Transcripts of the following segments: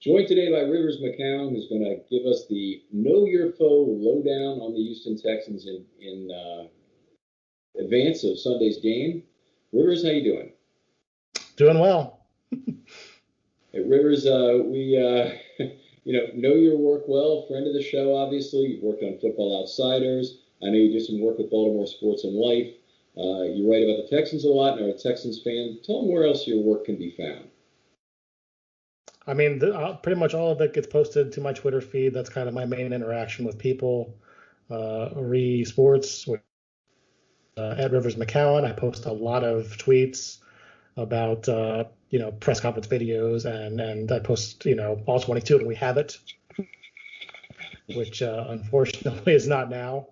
Joined today by Rivers McCown, who's going to give us the Know Your Foe lowdown on the Houston Texans in advance of Sunday's game. Rivers, how you doing? Doing well. Hey, Rivers, we know your work well. Friend of the show, obviously. You've worked on Football Outsiders. I know you do some work with Baltimore Sports and Life. You write about the Texans a lot and are a Texans fan. Tell them where else your work can be found. I mean, pretty much all of it gets posted to my Twitter feed. That's kind of my main interaction with people. Sports with at Rivers McCown. I post a lot of tweets about press conference videos, and I post all 22 and we have it, which unfortunately is not now.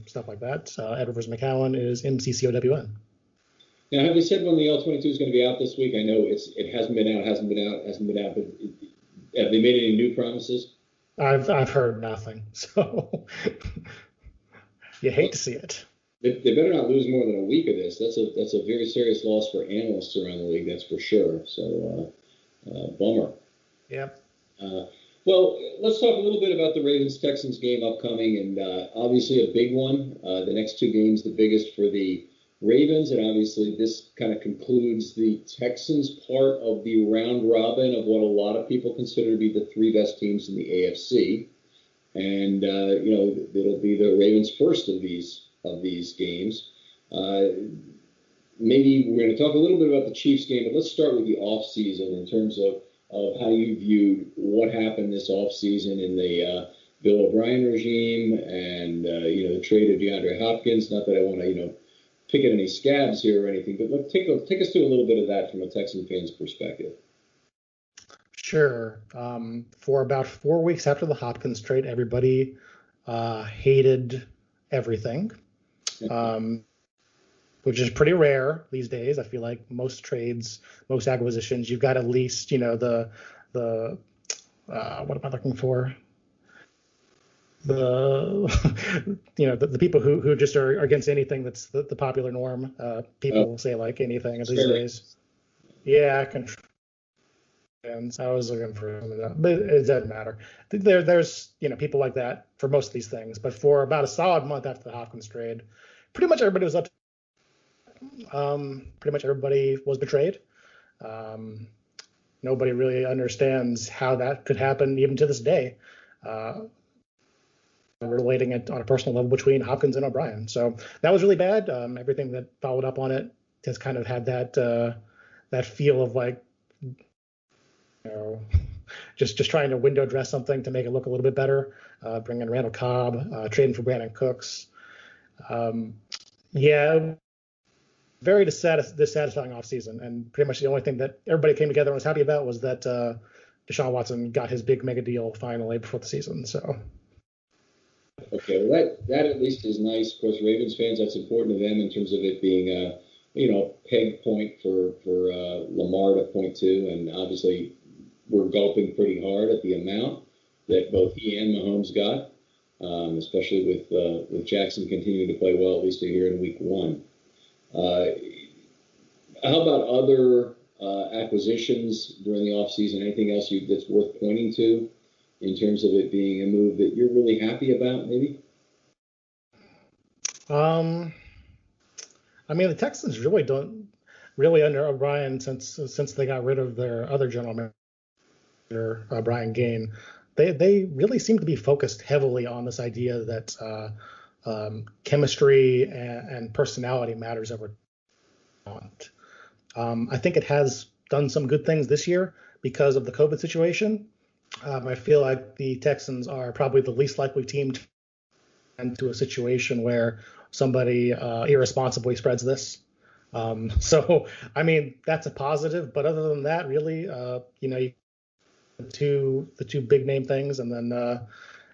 Stuff like that. At Rivers McCown is MCCOWN. Now, have they said when the L-22 is going to be out this week? I know it hasn't been out, but have they made any new promises? I've heard nothing, so you hate to see it. They better not lose more than a week of this. That's a very serious loss for analysts around the league, that's for sure. So, bummer. Yep. Well, let's talk a little bit about the Ravens-Texans game upcoming, and obviously a big one. The next two games, the biggest for the Ravens, and obviously this kind of concludes the Texans part of the round robin of what a lot of people consider to be the three best teams in the AFC. And it'll be the Ravens' first of these games. Maybe we're going to talk a little bit about the Chiefs game, but let's start with the offseason in terms of how you viewed what happened this offseason in the Bill O'Brien regime and the trade of DeAndre Hopkins. Not that I want to pick at any scabs here or anything, but take us through a little bit of that from a Texan fan's perspective. Sure. For about 4 weeks after the Hopkins trade, everybody hated everything, which is pretty rare these days. I feel like most trades, most acquisitions, you've got at least, the what am I looking for? The people who just are against anything that's the popular norm. People will say like anything these days. Yeah, and I was looking for that, but it doesn't matter. There's people like that for most of these things. But for about a solid month after the Hopkins trade, pretty much everybody was up. Pretty much everybody was betrayed. Nobody really understands how that could happen even to this day. Relating it on a personal level between Hopkins and O'Brien. So that was really bad. Everything that followed up on it has kind of had that feel of like, just trying to window dress something to make it look a little bit better. Bringing in Randall Cobb, trading for Brandon Cooks. Very dissatisfying offseason. And pretty much the only thing that everybody came together and was happy about was that Deshaun Watson got his big mega deal finally before the season. So. Okay, well, that at least is nice. Of course, Ravens fans, that's important to them in terms of it being a peg point for Lamar to point to, and obviously we're gulping pretty hard at the amount that both he and Mahomes got, especially with Jackson continuing to play well, at least here in week one. How about other acquisitions during the offseason? Anything else that's worth pointing to in terms of it being a move that you're really happy about, maybe? I mean, the Texans really under O'Brien since they got rid of their other general manager, Brian Gain, they really seem to be focused heavily on this idea that chemistry and personality matters over talent. I think it has done some good things this year because of the COVID situation. I feel like the Texans are probably the least likely team to get into a situation where somebody irresponsibly spreads this. So, I mean, that's a positive. But other than that, really, the two big name things, and then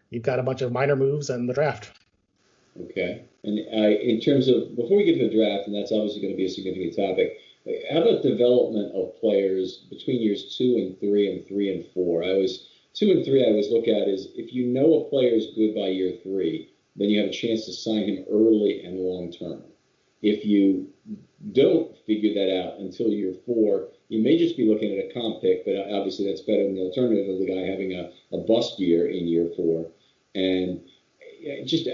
you've got a bunch of minor moves and the draft. Okay. And in terms of, before we get to the draft, and that's obviously going to be a significant topic, how about development of players between years 2 and 3 and 3 and 4? 2 and 3 I always look at is if you know a player is good by year 3, then you have a chance to sign him early and long term. If you don't figure that out until year 4, you may just be looking at a comp pick, but obviously that's better than the alternative of the guy having a bust year in year 4. And just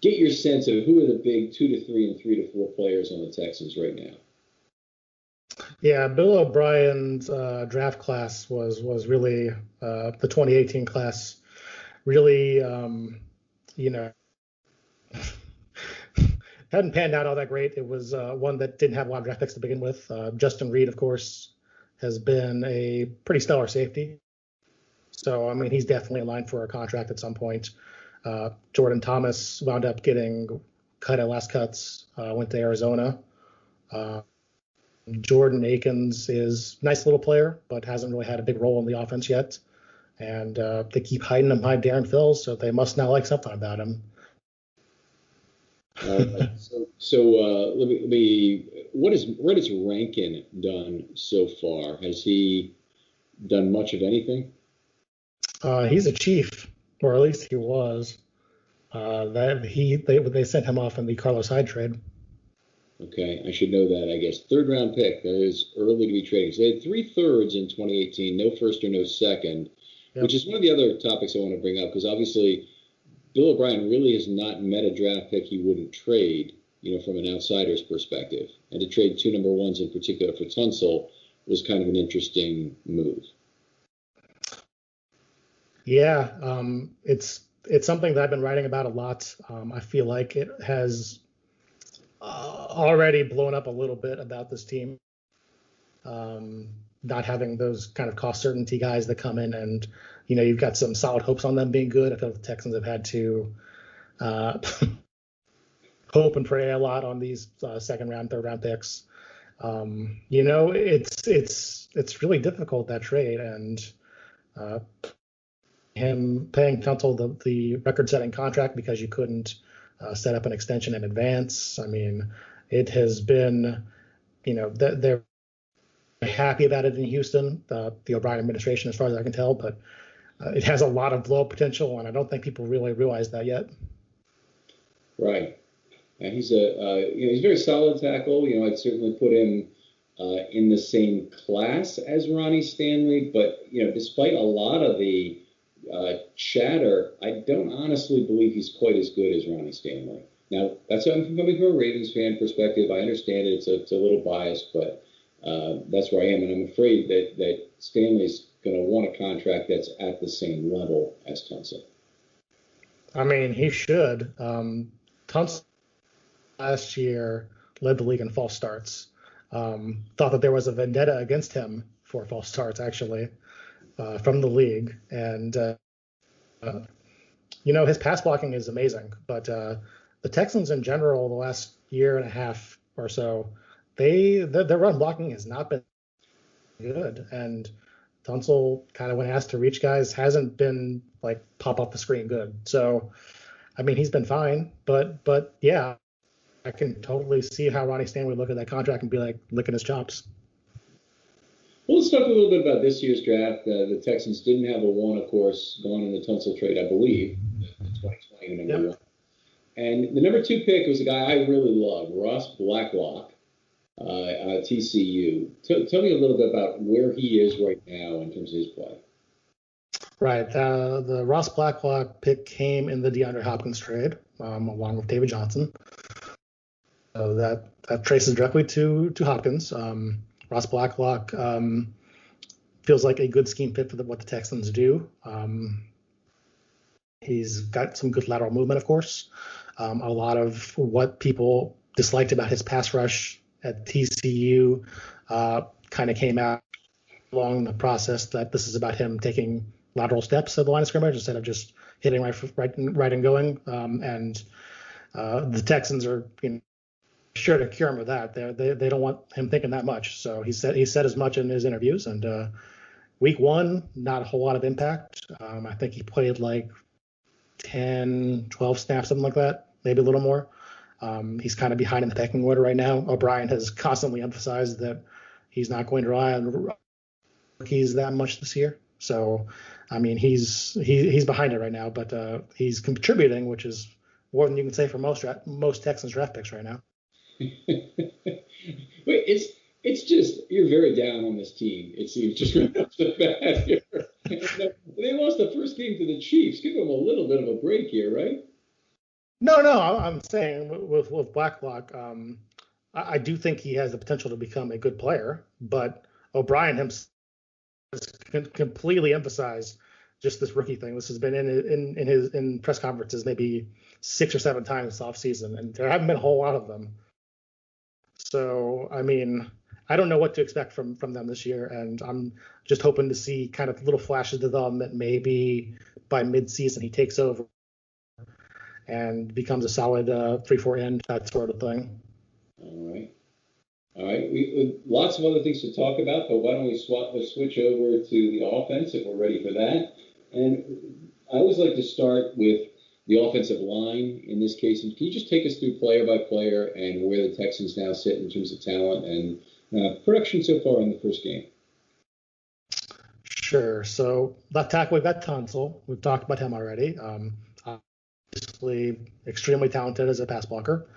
get your sense of who are the big 2 to 3 and 3 to 4 players on the Texans right now. Yeah, Bill O'Brien's draft class was really the 2018 class. Really, hadn't panned out all that great. It was one that didn't have a lot of draft picks to begin with. Justin Reed, of course, has been a pretty stellar safety. So, I mean, he's definitely in line for a contract at some point. Jordan Thomas wound up getting cut at last cuts, went to Arizona. Jordan Akins is a nice little player, but hasn't really had a big role in the offense yet. And they keep hiding him behind Darren Phillips, so they must now like something about him. Let me. What has Rankin done so far? Has he done much of anything? He's a chief, or at least he was. They sent him off in the Carlos Hyde trade. Okay, I should know that, I guess. 3rd round pick. That is early to be trading. So they had 3 thirds in 2018, no first or no second, yep. Which is one of the other topics I want to bring up, because obviously Bill O'Brien really has not met a draft pick he wouldn't trade, from an outsider's perspective. And to trade 2 number 1s in particular for Tunsil was kind of an interesting move. Yeah, it's something that I've been writing about a lot. I feel like it has already blown up a little bit about this team, not having those kind of cost certainty guys that come in and, you've got some solid hopes on them being good. I feel like the Texans have had to hope and pray a lot on these 2nd round, 3rd round picks. It's really difficult, that trade, and him paying Tunsil the record-setting contract because you couldn't set up an extension in advance. I mean, it has been, they're happy about it in Houston, the O'Brien administration, as far as I can tell, but it has a lot of blow potential, and I don't think people really realize that yet. Right. And he's he's a very solid tackle. I'd certainly put him in the same class as Ronnie Stanley, but despite a lot of the chatter, I don't honestly believe he's quite as good as Ronnie Stanley. Now, that's coming from a Ravens fan perspective. I understand it's a little biased, but that's where I am, and I'm afraid that Stanley's going to want a contract that's at the same level as Tunsil. I mean, he should. Tunsil last year led the league in false starts. Thought that there was a vendetta against him for false starts, actually, from the league. And, his pass blocking is amazing. But the Texans in general, the last year and a half or so, their run blocking has not been good. And Tunsil, kind of when asked to reach guys, hasn't been like pop off the screen good. So, I mean, he's been fine. But yeah, I can totally see how Ronnie Stanley would look at that contract and be like licking his chops. Well, let's talk a little bit about this year's draft. The Texans didn't have a 1, of course, going in the Tunsil trade, I believe, the 2020 number 1. And the number 2 pick was a guy I really love, Ross Blacklock, TCU. Tell me a little bit about where he is right now in terms of his play. Right. The Ross Blacklock pick came in the DeAndre Hopkins trade, along with David Johnson. So that traces directly to Hopkins. Ross Blacklock feels like a good scheme fit for what the Texans do. He's got some good lateral movement, of course. A lot of what people disliked about his pass rush at TCU kind of came out along the process that this is about him taking lateral steps at the line of scrimmage instead of just hitting right and going. And the Texans are sure to cure him of that. They don't want him thinking that much. So he said as much in his interviews. And week 1, not a whole lot of impact. I think he played like 10, 12 snaps, something like that, maybe a little more. He's kind of behind in the pecking order right now. O'Brien has constantly emphasized that he's not going to rely on rookies that much this year. So, I mean, he's behind it right now, but he's contributing, which is more than you can say for most Texans draft picks right now. Wait, It's just you're very down on this team. It seems just right off the bat here. They lost the first game to the Chiefs. Give them a little bit of a break here, right? No, I'm saying with Blacklock, I do think he has the potential to become a good player, but O'Brien himself has completely emphasized just this rookie thing. This has been in his press conferences maybe 6 or 7 times this offseason, and there haven't been a whole lot of them. So, I mean, I don't know what to expect from them this year, and I'm just hoping to see kind of little flashes of development. Maybe by midseason he takes over and becomes a solid 3-4 end, that sort of thing. All right. All right. We lots of other things to talk about, but why don't we switch over to the offense if we're ready for that? And I always like to start with the offensive line in this case. And can you just take us through player by player and where the Texans now sit in terms of talent and production so far in the first game? Sure. So left tackle, we've got Tunsil. We've talked about him already. Obviously, extremely talented as a pass blocker.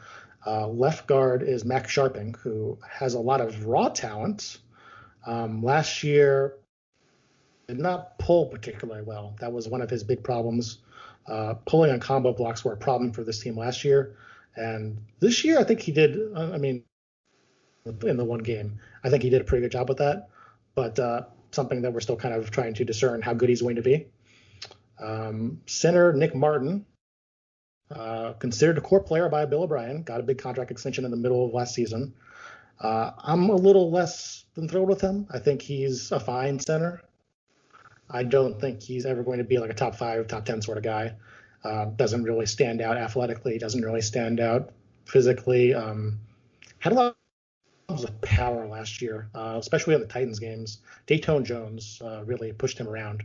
Left guard is Max Sharping, who has a lot of raw talent. Last year, did not pull particularly well. That was one of his big problems. Pulling on combo blocks were a problem for this team last year. And this year, I think he did, in the one game, I think he did a pretty good job with that. But something that we're still kind of trying to discern how good he's going to be. Center Nick Martin, considered a core player by Bill O'Brien, got a big contract extension in the middle of last season. I'm a little less than thrilled with him. I think he's a fine center. I don't think he's ever going to be like a top 5, top 10 sort of guy. Doesn't really stand out athletically. Doesn't really stand out physically. Had a lot of power last year, especially in the Titans games. Dayton Jones really pushed him around.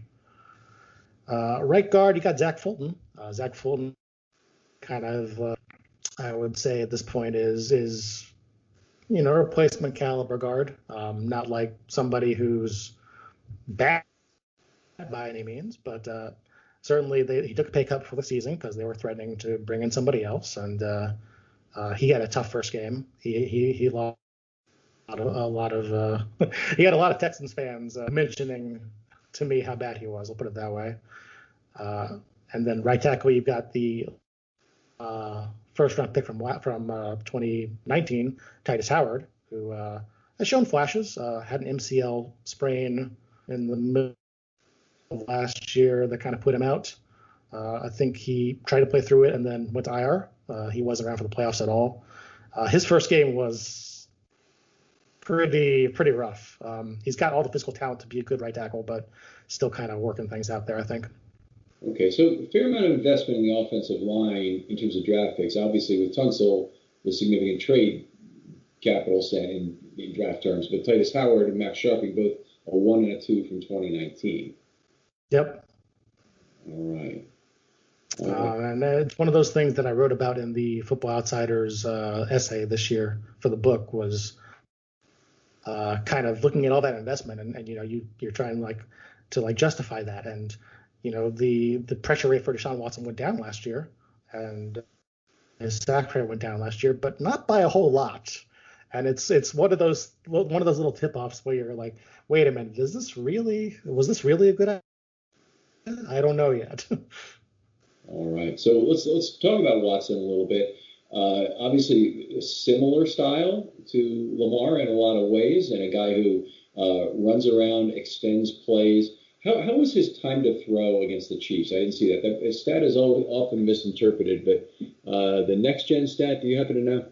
Right guard, you got Zach Fulton. Zach Fulton kind of, I would say at this point is replacement caliber guard. Not like somebody who's bad by any means, but certainly he took a pay cut for the season because they were threatening to bring in somebody else, and he had a tough first game. He lost a lot of he had a lot of Texans fans mentioning to me how bad he was. I'll put it that way. And then right tackle, you've got the first round pick from 2019, Titus Howard, who has shown flashes. Had an MCL sprain in the middle of last year that kind of put him out. I think he tried to play through it and then went to IR. He wasn't around for the playoffs at all. His first game was pretty rough. He's got all the physical talent to be a good right tackle, but still kind of working things out there, I think. Okay, so a fair amount of investment in the offensive line in terms of draft picks. Obviously, with Tunsil, the significant trade capital set in draft terms, but Titus Howard and Max Sharping both a 1 and a 2 from 2019. Yep. All right. And it's one of those things that I wrote about in the Football Outsiders essay this year for the book was kind of looking at all that investment and you're trying to justify that. And the pressure rate for Deshaun Watson went down last year, and his sack rate went down last year, but not by a whole lot. And it's one of those little tip-offs where you're like, wait a minute, was this really a good idea? I don't know yet. All right, so let's talk about Watson a little bit. Obviously, a similar style to Lamar in a lot of ways, and a guy who runs around, extends plays. How was his time to throw against the Chiefs? I didn't see that. That stat is often misinterpreted, but the next-gen stat, do you happen to know?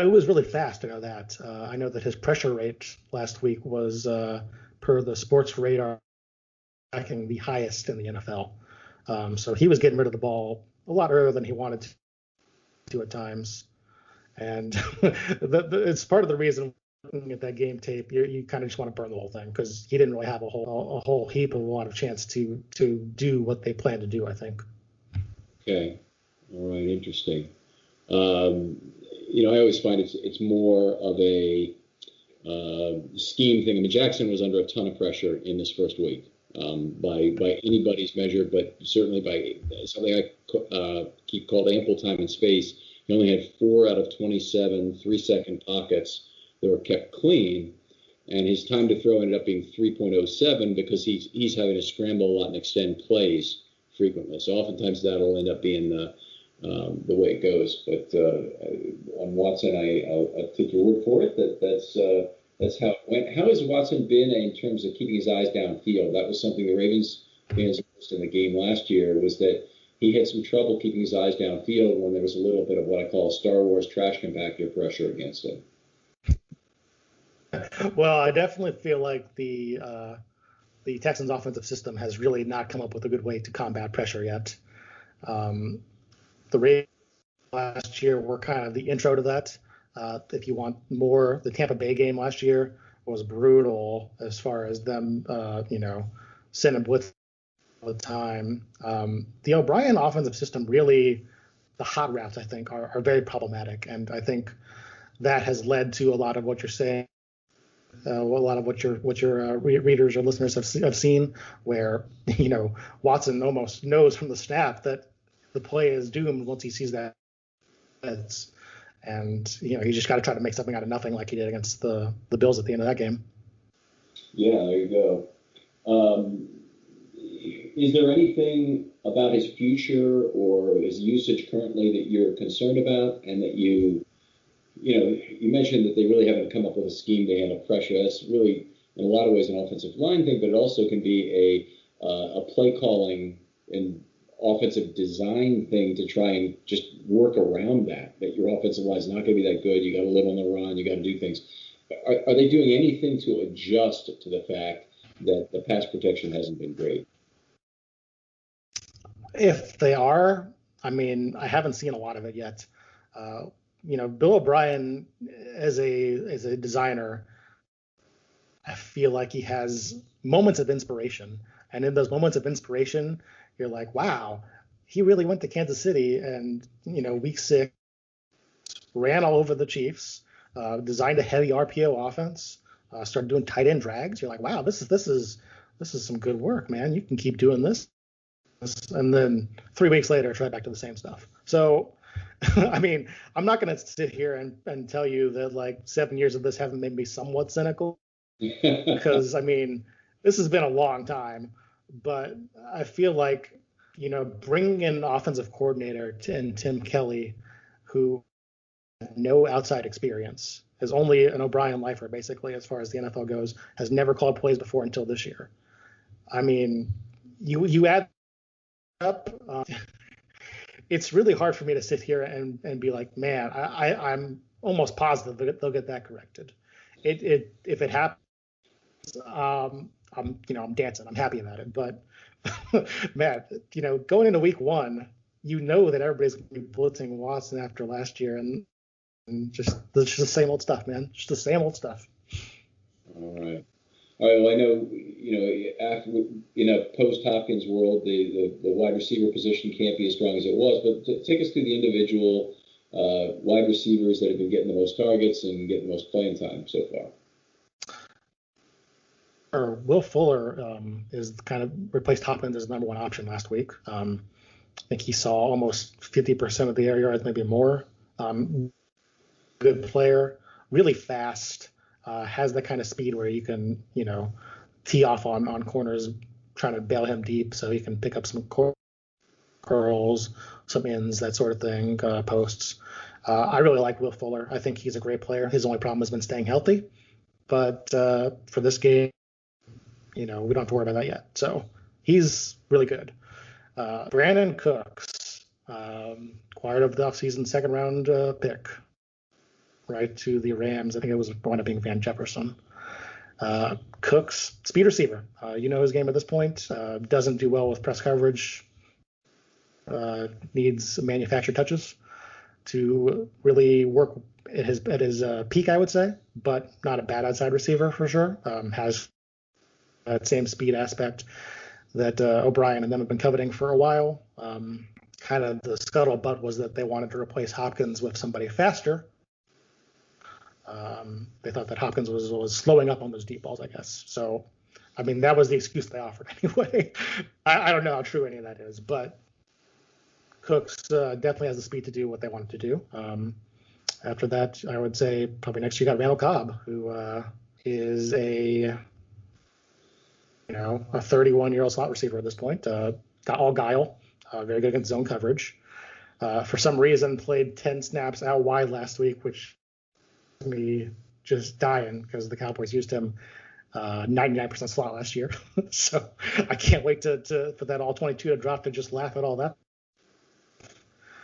It was really fast, I know that. I know that his pressure rate last week was, per the Sports Radar, ranking the highest in the NFL. So he was getting rid of the ball a lot earlier than he wanted to at times. And it's part of the reason looking at that game tape, you kind of just want to burn the whole thing because he didn't really have a whole heap of a lot of chance to do what they plan to do, I think. Okay. All right. Interesting. I always find it's more of a scheme thing. I mean, Jackson was under a ton of pressure in this first week by anybody's measure, but certainly by something I keep called ample time and space. He only had 4 out of 27 3-second pockets that were kept clean. And his time to throw ended up being 3.07 because he's having to scramble a lot and extend plays frequently. So oftentimes that'll end up being the way it goes. But on Watson, I'll take your word for it. That's how it went. How has Watson been in terms of keeping his eyes downfield? That was something the Ravens fans noticed in the game last year, was that he had some trouble keeping his eyes downfield when there was a little bit of what I call Star Wars trash compactor pressure against him. Well, I definitely feel like the Texans' offensive system has really not come up with a good way to combat pressure yet. The Ravens last year were kind of the intro to that. If you want more, the Tampa Bay game last year was brutal as far as them, sending blitz all the time. The O'Brien offensive system really, the hot routes, I think, are very problematic, and I think that has led to a lot of what you're saying. A lot of what your readers or listeners have seen, where Watson almost knows from the snap that the play is doomed once he sees that, and you just got to try to make something out of nothing, like he did against the Bills at the end of that game. Yeah, there you go. Is there anything about his future or his usage currently that you're concerned about, and that you mentioned that they really haven't come up with a scheme to handle pressure? That's really, in a lot of ways, an offensive line thing, but it also can be a play calling and offensive design thing to try and just work around that your offensive line is not going to be that good. You got to live on the run. You got to do things. Are they doing anything to adjust to the fact that the pass protection hasn't been great? If they are, I haven't seen a lot of it yet. Bill O'Brien, as a designer, I feel like he has moments of inspiration, and in those moments of inspiration, you're like, wow, he really went to Kansas City and week 6 ran all over the Chiefs, designed a heavy RPO offense, started doing tight end drags. You're like, wow, this is some good work, man. You can keep doing this. And then 3 weeks later, it's right back to the same stuff. So, I'm not going to sit here and tell you that like 7 years of this haven't made me somewhat cynical, because this has been a long time. But I feel like bringing in an offensive coordinator and Tim Kelly, who had no outside experience, is only an O'Brien lifer basically as far as the NFL goes, has never called plays before until this year. You add up. It's really hard for me to sit here and be like, man, I'm almost positive that they'll get that corrected. If it happens, I'm dancing. I'm happy about it. But man, going into week 1, that everybody's going to be blitzing Watson after last year, and just the same old stuff, man. Just the same old stuff. All right. Well, I know, after, in a post-Hopkins world, the wide receiver position can't be as strong as it was, but take us through the individual wide receivers that have been getting the most targets and getting the most playing time so far. Will Fuller is kind of replaced Hopkins as the number 1 option last week. I think he saw almost 50% of the air yards, maybe more. Good player, really fast. Has the kind of speed where you can, tee off on corners, trying to bail him deep so he can pick up some curls, some ins, that sort of thing, posts. I really like Will Fuller. I think he's a great player. His only problem has been staying healthy. But for this game, we don't have to worry about that yet. So he's really good. Brandon Cooks, acquired of the offseason, 2nd round pick. Right to the Rams. I think it was wound up being Van Jefferson. Cooks, speed receiver. His game at this point. Doesn't do well with press coverage. Needs manufactured touches to really work at his peak, I would say. But not a bad outside receiver for sure. Has that same speed aspect that O'Brien and them have been coveting for a while. Kind of the scuttlebutt was that they wanted to replace Hopkins with somebody faster. They thought that Hopkins was slowing up on those deep balls, I guess. So, that was the excuse they offered anyway. I don't know how true any of that is, but Cooks definitely has the speed to do what they wanted to do. After that, I would say probably next you got Randall Cobb, who is a 31-year-old slot receiver at this point. Got all guile, very good against zone coverage. For some reason, played 10 snaps out wide last week, which me just dying because the Cowboys used him 99% slot last year. So I can't wait for that all 22 to drop to just laugh at all that.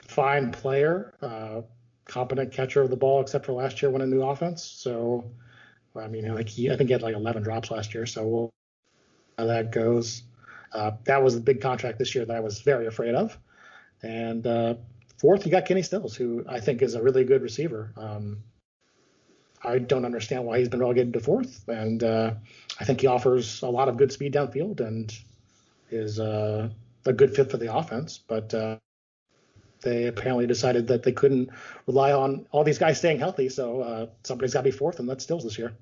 Fine player, competent catcher of the ball, except for last year when a new offense. So, I mean, I think he had like 11 drops last year. So we'll see how that goes. That was the big contract this year that I was very afraid of. And fourth, you got Kenny Stills, who I think is a really good receiver. I don't understand why he's been relegated to fourth, and I think he offers a lot of good speed downfield and is a good fit for the offense. But they apparently decided that they couldn't rely on all these guys staying healthy, so somebody's got to be fourth, and that's Stills this year.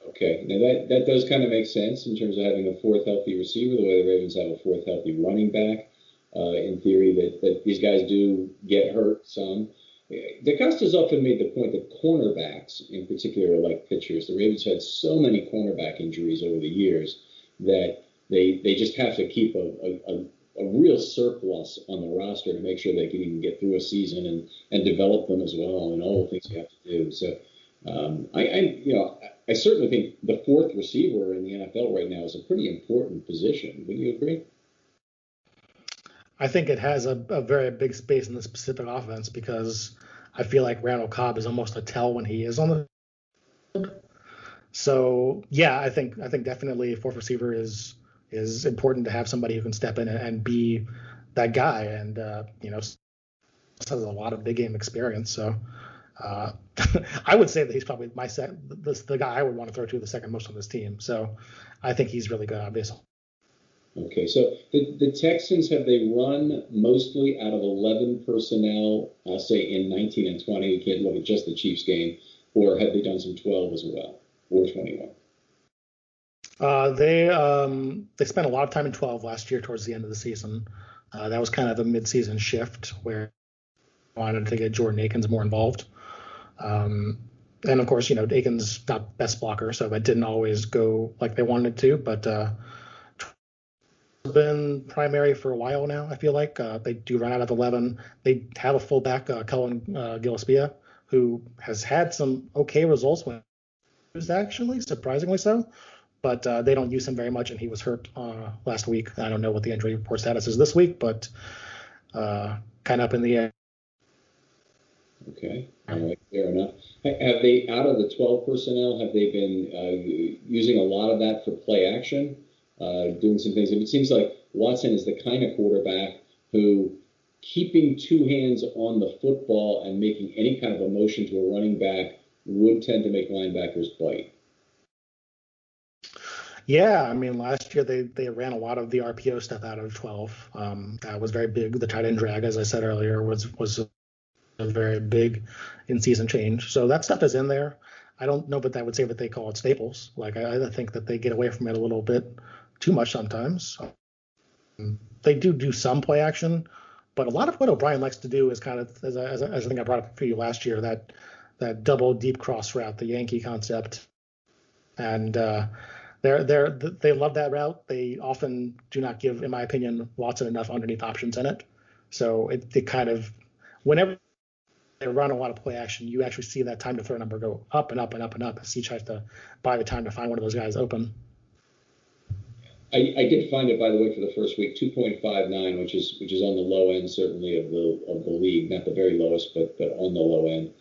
Okay, now that does kind of make sense in terms of having a fourth healthy receiver, the way the Ravens have a fourth healthy running back. In theory, that these guys do get hurt some. DeCosta's often made the point that cornerbacks, in particular, are like pitchers. The Ravens had so many cornerback injuries over the years that they just have to keep a real surplus on the roster to make sure they can even get through a season and develop them as well, and all the things you have to do. So I certainly think the fourth receiver in the NFL right now is a pretty important position. Would you agree? I think it has a very big space in the specific offense because I feel like Randall Cobb is almost a tell when he is on the field. So yeah, I think definitely fourth receiver is important to have somebody who can step in and be that guy, and has a lot of big game experience. So I would say that he's probably the guy I would want to throw to the second most on this team. So I think he's really good, obviously. Okay, so the Texans, have they run mostly out of 11 personnel, say in 19 and 20? We can't look at just the Chiefs game, or have they done some 12 as well, or 21? They spent a lot of time in 12 last year towards the end of the season. That was kind of a mid-season shift where they wanted to get Jordan Akins more involved. And of course, Akins not best blocker, so that didn't always go like they wanted it to, but been primary for a while now. I feel like they do run out of 11. They have a fullback, Cullen Gillespie, who has had some okay results when he was actually surprisingly so, but they don't use him very much, and he was hurt last week. I don't know what the injury report status is this week, but kind of up in the air. Okay, all right, fair enough. Have they, out of the 12 personnel, have they been using a lot of that for play action? Doing some things. It seems like Watson is the kind of quarterback who, keeping two hands on the football and making any kind of a motion to a running back, would tend to make linebackers bite. Yeah, I mean, last year they ran a lot of the RPO stuff out of 12. That was very big. The tight end drag, as I said earlier, was a very big in-season change. So that stuff is in there. I don't know, but that would say that they call it staples. Like I think that they get away from it a little bit too much sometimes. They do some play action, but a lot of what O'Brien likes to do is kind of, as I think I brought up for you last year, that double deep cross route, the Yankee concept, and they love that route. They often do not give, in my opinion, Watson enough underneath options in it. So it kind of, whenever they run a lot of play action, you actually see that time to throw number go up and up and up and up as he tries to buy the time to find one of those guys open. I did find it, by the way, for the first week, 2.59, which is on the low end certainly of the league, not the very lowest, but on the low end.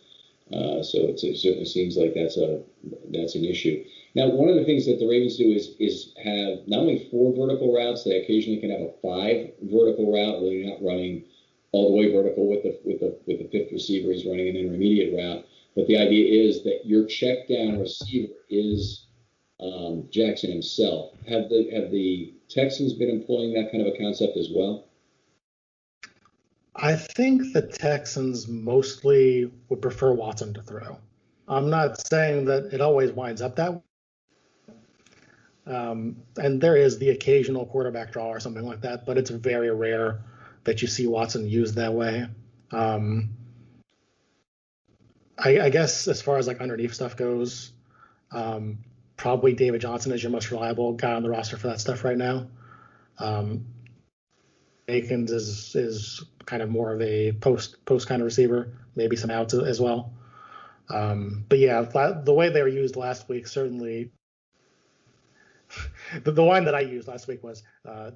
So it certainly seems like that's an issue. Now, one of the things that the Ravens do is have not only 4 vertical routes, they occasionally can have a 5 vertical route where you're not running all the way vertical with the fifth receiver. He's running an intermediate route, but the idea is that your check down receiver is Jackson himself. Have the Texans been employing that kind of a concept as well? I think the Texans mostly would prefer Watson to throw. I'm not saying that it always winds up that way. And there is the occasional quarterback draw or something like that, but it's very rare that you see Watson used that way. I guess as far as like underneath stuff goes, um, probably David Johnson is your most reliable guy on the roster for that stuff right now. Um, Akins is kind of more of a post kind of receiver, maybe some outs as well. But yeah, the way they were used last week, certainly the line that I used last week was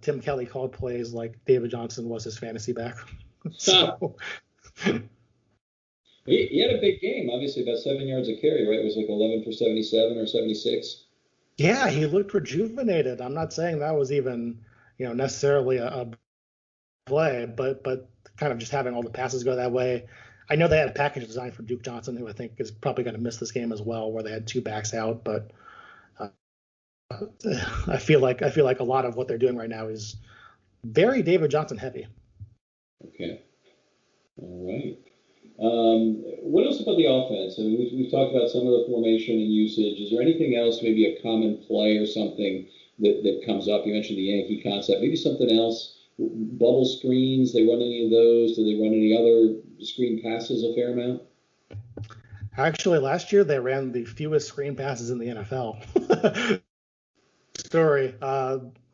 Tim Kelly called plays like David Johnson was his fantasy back. So he had a big game, obviously about 7 yards a carry, right? It was like 11 for 77 or 76. yeah, he looked rejuvenated. I'm not saying that was even necessarily a play, but kind of just having all the passes go that way. I know they had a package designed for Duke Johnson, who I think is probably going to miss this game as well, where they had two backs out. But uh, I feel like a lot of what they're doing right now is very David Johnson heavy. Okay. All right. What else about the offense? I mean, we've talked about some of the formation and usage. Is there anything else, maybe a common play or something that comes up? You mentioned the Yankee concept. Maybe something else. Bubble screens. They run any of those? Do they run any other screen passes a fair amount? Actually, last year they ran the fewest screen passes in the NFL. Story.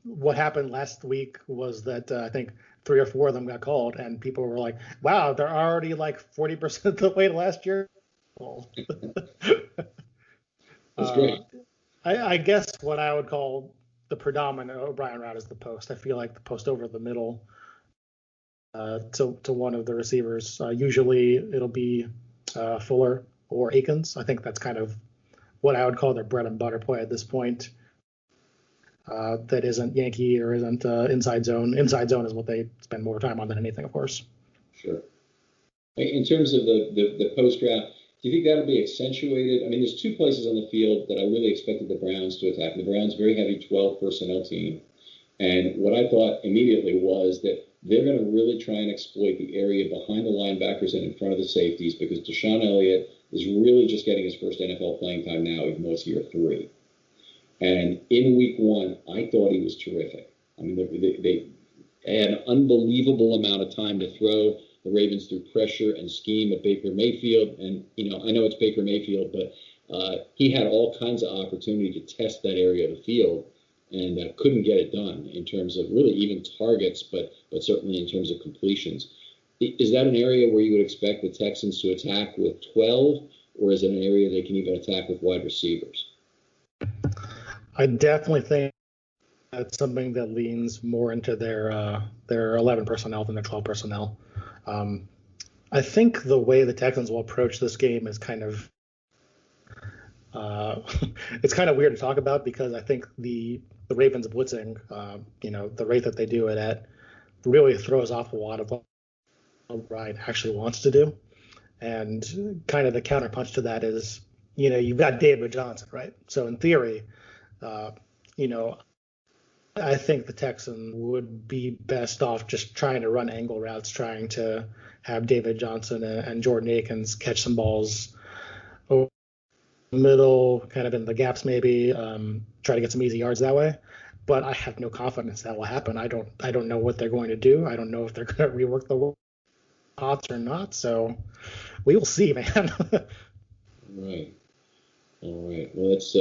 What happened last week was that I think 3 or 4 of them got called, and people were like, "Wow, they're already like 40% the way to last year." That's great. I guess what I would call the predominant O'Brien route is the post. I feel like the post over the middle to one of the receivers. Usually it'll be Fuller or Akins. I think that's kind of what I would call their bread and butter play at this point. That isn't Yankee or isn't inside zone. Inside zone is what they spend more time on than anything, of course. Sure. In terms of the post route, do you think that'll be accentuated? I mean, there's two places on the field that I really expected the Browns to attack. The Browns, very heavy 12 personnel team. And what I thought immediately was that they're going to really try and exploit the area behind the linebackers and in front of the safeties, because Deshaun Elliott is really just getting his first NFL playing time now, even though it's year 3. And in week 1, I thought he was terrific. I mean, they had an unbelievable amount of time to throw. The Ravens threw pressure and scheme at Baker Mayfield. And, I know it's Baker Mayfield, but he had all kinds of opportunity to test that area of the field and couldn't get it done in terms of really even targets, but certainly in terms of completions. Is that an area where you would expect the Texans to attack with 12, or is it an area they can even attack with wide receivers? I definitely think that's something that leans more into their 11 personnel than their 12 personnel. I think the way the Texans will approach this game is kind of it's kind of weird to talk about, because I think the Ravens blitzing, the rate that they do it at, really throws off a lot of what O'Brien actually wants to do. And kind of the counterpunch to that is, you've got David Johnson, right? So in theory, I think the Texan would be best off just trying to run angle routes, trying to have David Johnson and Jordan Akins catch some balls over the middle, kind of in the gaps maybe, try to get some easy yards that way. But I have no confidence that will happen. I don't know what they're going to do. I don't know if they're going to rework the odds or not. So we will see, man. Right. All right. Well, that's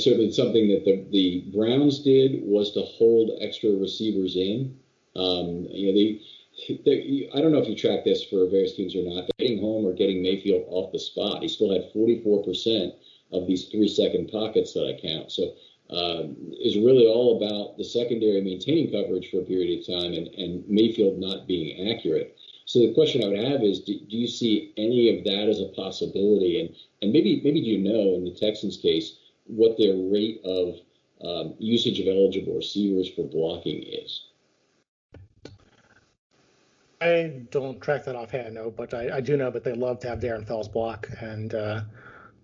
certainly something that the Browns did was to hold extra receivers in. I don't know if you track this for various teams or not, but getting home or getting Mayfield off the spot, he still had 44% of these 3-second pockets that I count. So is really all about the secondary maintaining coverage for a period of time and Mayfield not being accurate. So the question I would have is, do you see any of that as a possibility? And maybe do you know, in the Texans case, what their rate of usage of eligible receivers for blocking is? I don't track that offhand, no, but I do know that they love to have Darren Fells block, and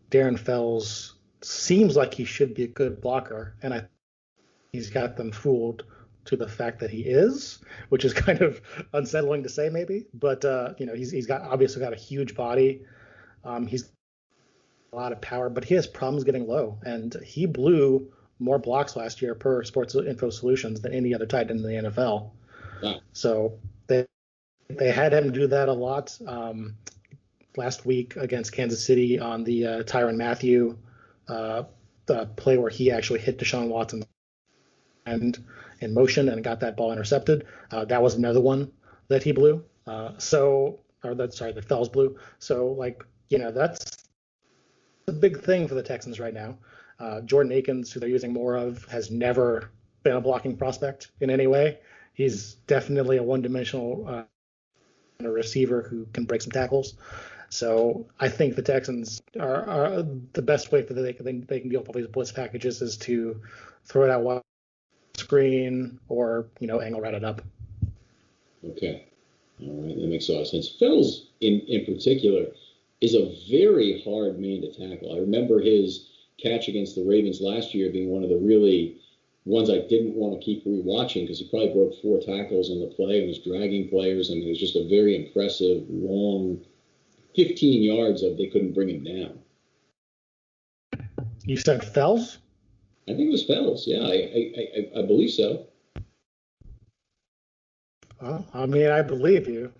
Darren Fells seems like he should be a good blocker, and he's got them fooled to the fact that he is, which is kind of unsettling to say maybe. But he's obviously got a huge body. He's a lot of power, but he has problems getting low, and he blew more blocks last year per Sports Info Solutions than any other tight end in the NFL. Wow. So they had him do that a lot. last week against Kansas City on the Tyrann Mathieu the play where he actually hit Deshaun Watson and in motion and got that ball intercepted. That was another one that he blew. That Fells blew. So, like, that's a big thing for the Texans right now. Jordan Akins, who they're using more of, has never been a blocking prospect in any way. He's definitely a one-dimensional receiver who can break some tackles. So I think the Texans are the best way that they can deal with all these blitz packages is to throw it out wide screen or angle route it up. Okay, all right, that makes a lot of sense. Fells in particular is a very hard man to tackle. I remember his catch against the Ravens last year being one of the really ones I didn't want to keep rewatching because he probably broke 4 tackles on the play and was dragging players. I mean, it was just a very impressive, long 15 yards of they couldn't bring him down. You said Fells? I think it was Fells. Yeah, I believe so. Well, I mean, I believe you.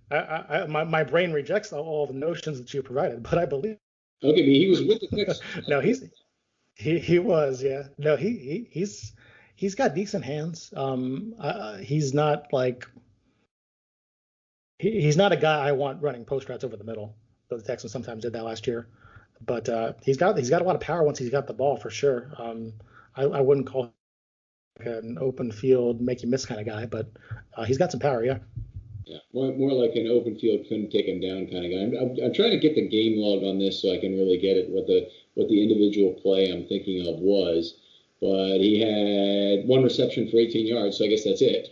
My brain rejects all the notions that you provided, but I believe. Okay, but he was with the Texans. No, he was, yeah. No, he's got decent hands. He's not like he's not a guy I want running post routes over the middle. Though the Texans sometimes did that last year, but he's got a lot of power once he's got the ball for sure. I wouldn't call him like an open field make you miss kind of guy, but he's got some power, yeah. Yeah, more like an open field couldn't take him down kind of guy. I'm trying to get the game log on this so I can really get it what the individual play I'm thinking of was. But he had 1 reception for 18 yards, so I guess that's it.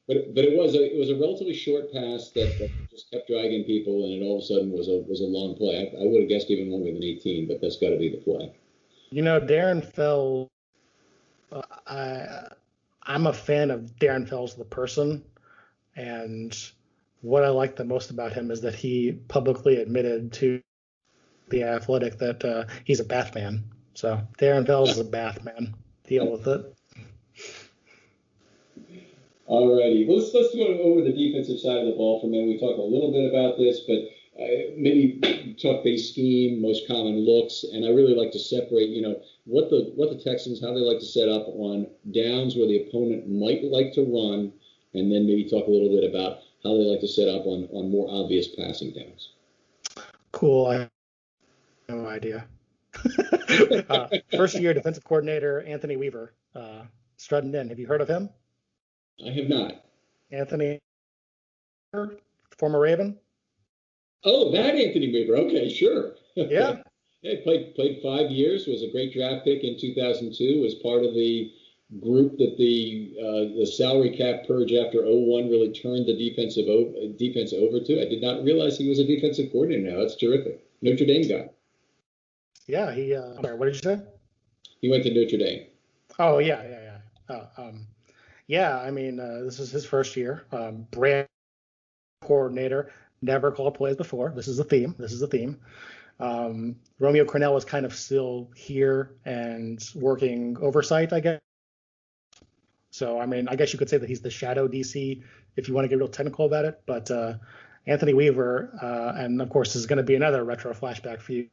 but it was a relatively short pass that just kept dragging people, and it all of a sudden was a long play. I would have guessed even longer than 18, but that's got to be the play. Darren Fells. I'm a fan of Darren Fells, the person, and what I like the most about him is that he publicly admitted to The Athletic that he's a bath man. So Darren Fells is a bath man. Deal with it. All righty. Well, let's go over the defensive side of the ball for a minute. We talked a little bit about this, but maybe talk base scheme, most common looks, and I really like to separate, what the Texans, how they like to set up on downs where the opponent might like to run, and then maybe talk a little bit about how they like to set up on more obvious passing downs. Cool. I have no idea. First year defensive coordinator Anthony Weaver strutting in. Have you heard of him? I have not. Anthony, former Raven. Oh, that Anthony Weaver. Okay, sure. Yeah. Yeah, played 5 years. Was a great draft pick in 2002. Was part of the group that the salary cap purge after 2001 really turned the defense over to. I did not realize he was a defensive coordinator now. That's terrific. Notre Dame guy. Yeah, I'm sorry, what did you say? He went to Notre Dame. Oh, yeah. Yeah, I mean, this is his first year. Brand coordinator, never called plays before. This is the theme. Romeo Crennel was kind of still here and working oversight, I guess. So, I mean, I guess you could say that he's the shadow DC if you want to get real technical about it. But Anthony Weaver, and of course, this is going to be another retro flashback for you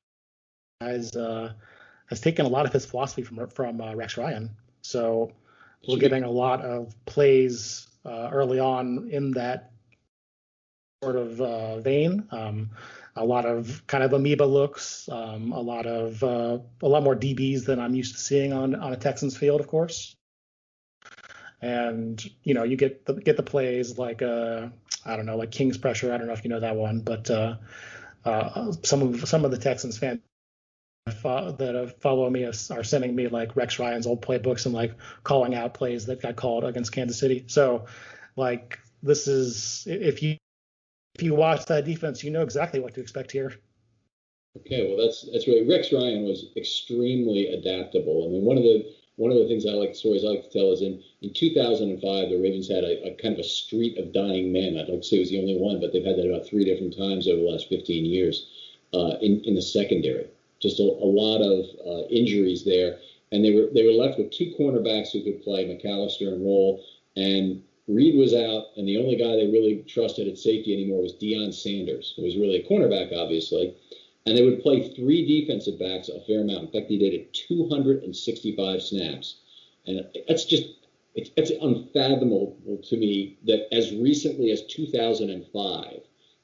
guys, has taken a lot of his philosophy from Rex Ryan. So we're getting a lot of plays early on in that sort of vein. A lot of kind of amoeba looks, a lot more DBs than I'm used to seeing on a Texans field, of course. And you get the plays like I don't know, like King's Pressure. I don't know if you know that one, but some of the Texans fans that follow me are sending me like Rex Ryan's old playbooks and like calling out plays that got called against Kansas City. So like this is if you watch that defense, you know exactly what to expect here. Okay, well that's really Rex Ryan was extremely adaptable. I mean, one of the things stories I like to tell is in 2005 the Ravens had a kind of a street of dying men. I'd like to say it was the only one, but they've had that about 3 different times over the last 15 years in the secondary. Just a lot of injuries there, and they were left with 2 cornerbacks who could play, McAllister and Roll. And Reed was out, and the only guy they really trusted at safety anymore was Deion Sanders, who was really a cornerback, obviously. And they would play three defensive backs a fair amount. In fact, they did it 265 snaps. And it's unfathomable to me that as recently as 2005,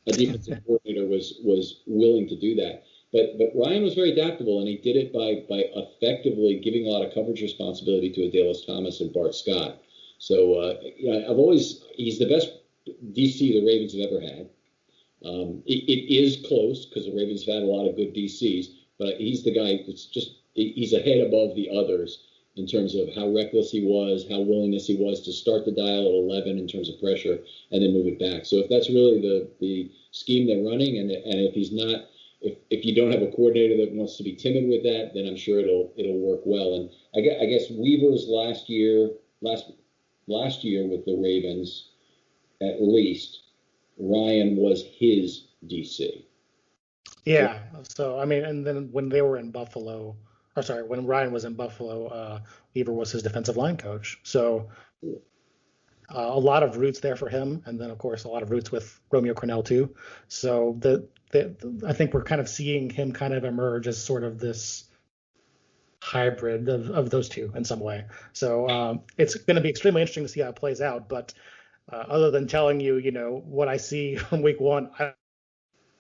a defensive coordinator was willing to do that. But Ryan was very adaptable, and he did it by effectively giving a lot of coverage responsibility to Adalys Thomas and Bart Scott. So he's the best DC the Ravens have ever had. It is close because the Ravens have had a lot of good DCs, but he's the guy he's a head above the others in terms of how reckless he was, how willingness he was to start the dial at 11 in terms of pressure and then move it back. So if that's really the scheme they're running, and if he's not, if you don't have a coordinator that wants to be timid with that, then I'm sure it'll work well. And I guess Weaver's last year with the Ravens, at least, Ryan was his DC. Yeah. So, I mean, and then when they were in Buffalo, when Ryan was in Buffalo, Weaver was his defensive line coach. So a lot of roots there for him. And then, of course, a lot of roots with Romeo Crennel, too. So I think we're kind of seeing him kind of emerge as sort of this hybrid of those two in some way. So it's going to be extremely interesting to see how it plays out. But other than telling you, what I see from week one, I don't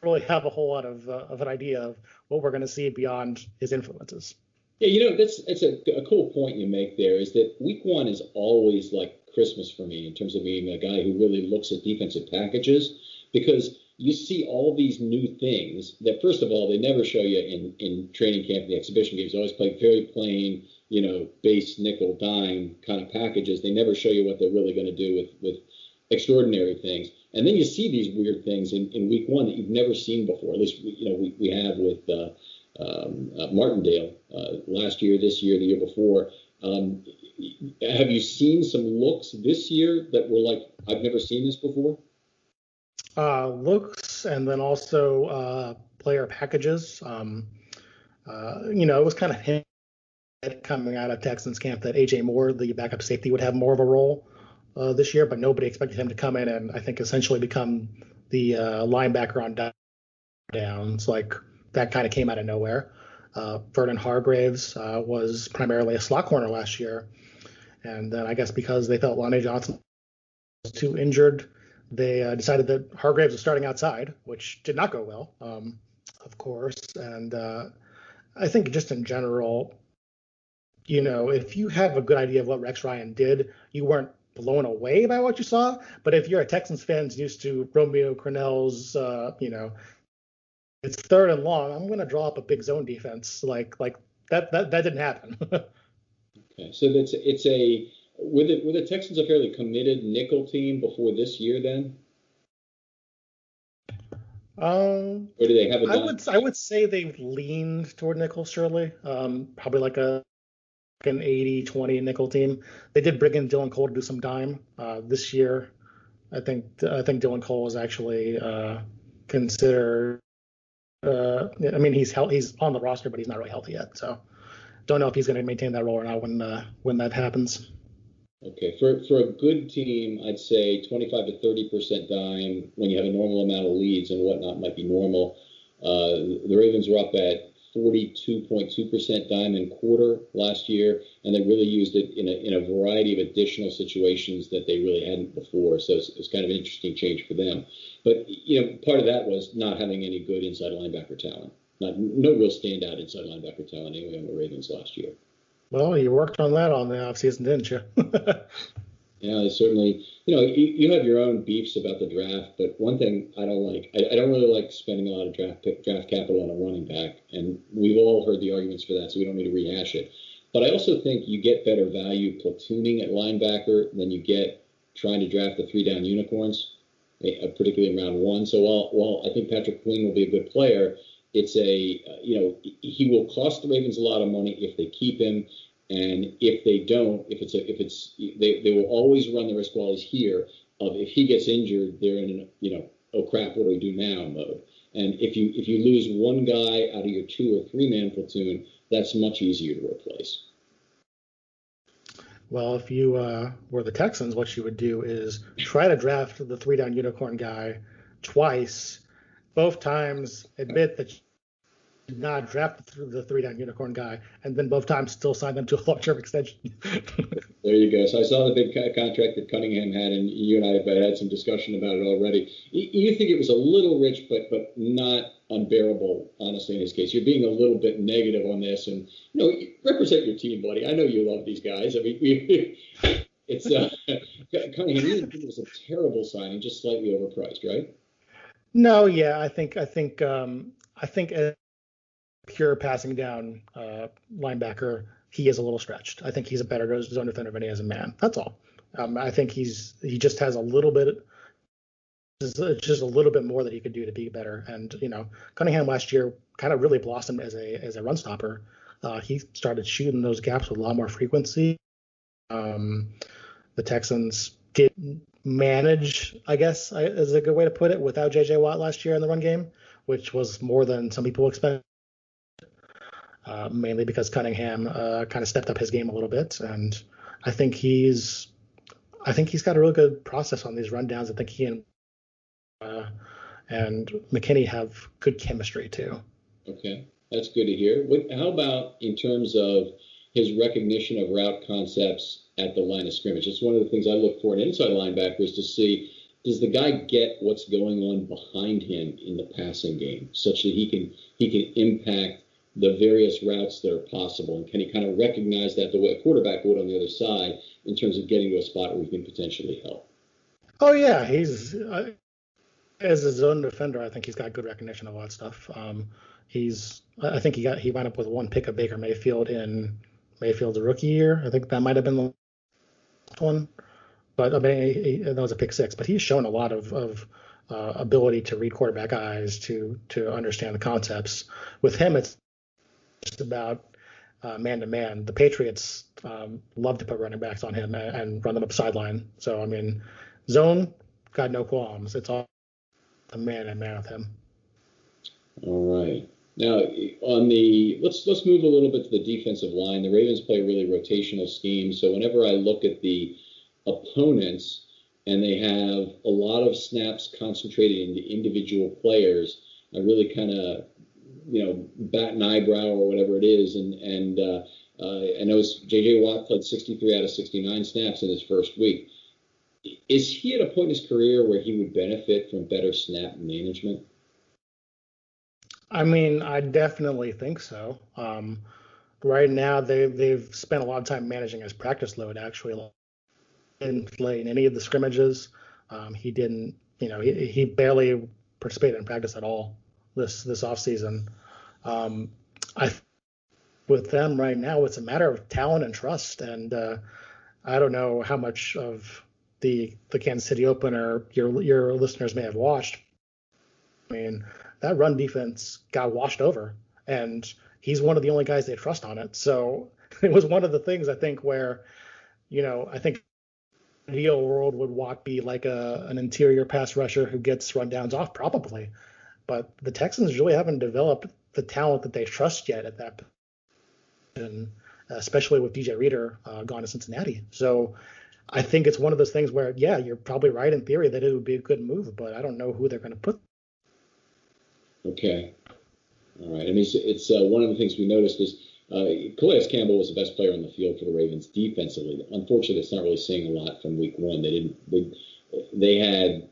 really have a whole lot of an idea of what we're going to see beyond his influences. Yeah, that's a cool point you make there, is that week one is always like Christmas for me in terms of being a guy who really looks at defensive packages, because you see all these new things that, first of all, they never show you in training camp and the exhibition games. They always play very plain, base, nickel, dime kind of packages. They never show you what they're really going to do with extraordinary things. And then you see these weird things in week one that you've never seen before. At least, we have with Martindale last year, this year, the year before. Have you seen some looks this year that were like, I've never seen this before? Looks, and then also player packages. It was kind of hint coming out of Texans camp that A.J. Moore, the backup safety, would have more of a role this year, but nobody expected him to come in and I think essentially become the linebacker on downs. Like, that kind of came out of nowhere. Vernon Hargraves was primarily a slot corner last year, and then I guess because they felt Lonnie Johnson was too injured, they decided that Hargraves was starting outside, which did not go well, of course. And I think just in general, if you have a good idea of what Rex Ryan did, you weren't blown away by what you saw. But if you're a Texans fan used to Romeo Crennel's, it's third and long, I'm going to draw up a big zone defense. Like that didn't happen. Okay, so were the Texans a fairly committed nickel team before this year then? Or do they have I would say they leaned toward nickel, surely. Probably like an 80-20 nickel team. They did bring in Dylan Cole to do some dime this year. I think Dylan Cole is actually considered. He's on the roster, but he's not really healthy yet. So don't know if he's going to maintain that role or not when that happens. Okay, for a good team, I'd say 25 to 30% dime when you have a normal amount of leads and whatnot might be normal. The Ravens were up at 42.2% dime and quarter last year, and they really used it in a variety of additional situations that they really hadn't before. So it's kind of an interesting change for them. But part of that was not having any good inside linebacker talent. No real standout inside linebacker talent anyway on the Ravens last year. Well, you worked on that on the offseason, didn't you? Yeah, certainly. You have your own beefs about the draft, but one thing I don't like, I don't really like spending a lot of draft capital on a running back, and we've all heard the arguments for that, so we don't need to rehash it. But I also think you get better value platooning at linebacker than you get trying to draft the 3-down unicorns, particularly in round one. So while I think Patrick Queen will be a good player, it's he will cost the Ravens a lot of money if they keep him. And if they don't, they will always run the risk while he's here of, if he gets injured, they're in oh crap, what do we do now mode. And if you lose one guy out of your 2 or 3 man platoon, that's much easier to replace. Well, if you were the Texans, what you would do is try to draft the three down unicorn guy twice, both times admit that did not draft the three down unicorn guy, and then both times still sign them to a long-term extension. There you go. So I saw the big contract that Cunningham had, and you and I have had some discussion about it already. You think it was a little rich, but not unbearable, honestly, in his case. You're being a little bit negative on this, and you represent your team, buddy. I know you love these guys. I mean, it's Cunningham. You think it was a terrible signing, just slightly overpriced, right? No, yeah, I think a pure passing down linebacker, he is a little stretched. I think he's a better zone defender than he is a man. That's all. I think he just has a little bit, just a little bit more that he could do to be better. And Cunningham last year kind of really blossomed as a run stopper. He started shooting those gaps with a lot more frequency. The Texans did manage, I guess, is a good way to put it, without J.J. Watt last year in the run game, which was more than some people expected. Mainly because Cunningham kind of stepped up his game a little bit, and I think he's got a really good process on these rundowns. I think he and McKinney have good chemistry too. Okay, that's good to hear. How about in terms of his recognition of route concepts at the line of scrimmage? It's one of the things I look for in inside linebackers to see, does the guy get what's going on behind him in the passing game, such that he can impact the various routes that are possible, and can he kind of recognize that the way a quarterback would on the other side in terms of getting to a spot where he can potentially help? Oh yeah, he's as a zone defender. I think he's got good recognition of all that stuff. I think he wound up with one pick of Baker Mayfield in Mayfield's rookie year. I think that might have been the last one, but I mean that was a pick six. But he's shown a lot of ability to read quarterback eyes, to understand the concepts. With him, it's just about man to man. The Patriots love to put running backs on him and run them up sideline. So I mean, zone, got no qualms. It's all a man and man with him. All right. Now on the let's move a little bit to the defensive line. The Ravens play a really rotational scheme. So whenever I look at the opponents and they have a lot of snaps concentrated into individual players, I really kind of bat an eyebrow or whatever it is. And I know J.J. Watt played 63 out of 69 snaps in his first week. Is he at a point in his career where he would benefit from better snap management? I mean, I definitely think so. Right now, they've spent a lot of time managing his practice load. Actually, he didn't play in any of the scrimmages. He didn't, he barely participated in practice at all this offseason. With them right now, it's a matter of talent and trust. And I don't know how much of the Kansas City opener your listeners may have watched. I mean, that run defense got washed over, and he's one of the only guys they trust on it. So it was one of the things I think where, I think the ideal world would Watt be like an interior pass rusher who gets rundowns off, probably. But the Texans really haven't developed the talent that they trust yet at that position, especially with DJ Reader gone to Cincinnati. So I think it's one of those things where, yeah, you're probably right in theory that it would be a good move, but I don't know who they're going to put. Okay. All right. I mean, it's one of the things we noticed is Calais Campbell was the best player on the field for the Ravens defensively. Unfortunately, it's not really saying a lot from week one. They had,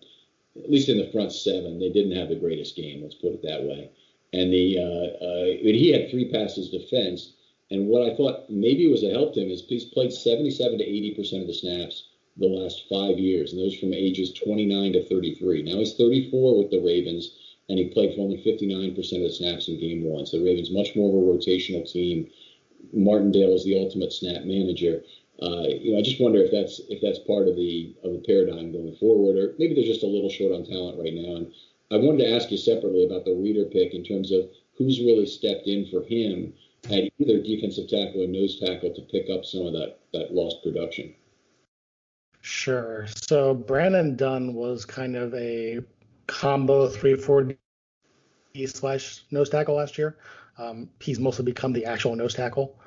at least in the front seven, they didn't have the greatest game. Let's put it that way. And he had 3 passes defense. And what I thought maybe was a help to him is he's played 77 to 80% of the snaps the last 5 years, and those from ages 29 to 33. Now he's 34 with the Ravens, and he played for only 59% of the snaps in game one. So the Ravens much more of a rotational team. Martindale is the ultimate snap manager. I just wonder if that's part of the paradigm going forward, or maybe they're just a little short on talent right now. And I wanted to ask you separately about the Reader pick in terms of who's really stepped in for him at either defensive tackle or nose tackle to pick up some of that lost production. Sure. So Brandon Dunn was kind of a combo 3-4 / nose tackle last year. He's mostly become the actual nose tackle.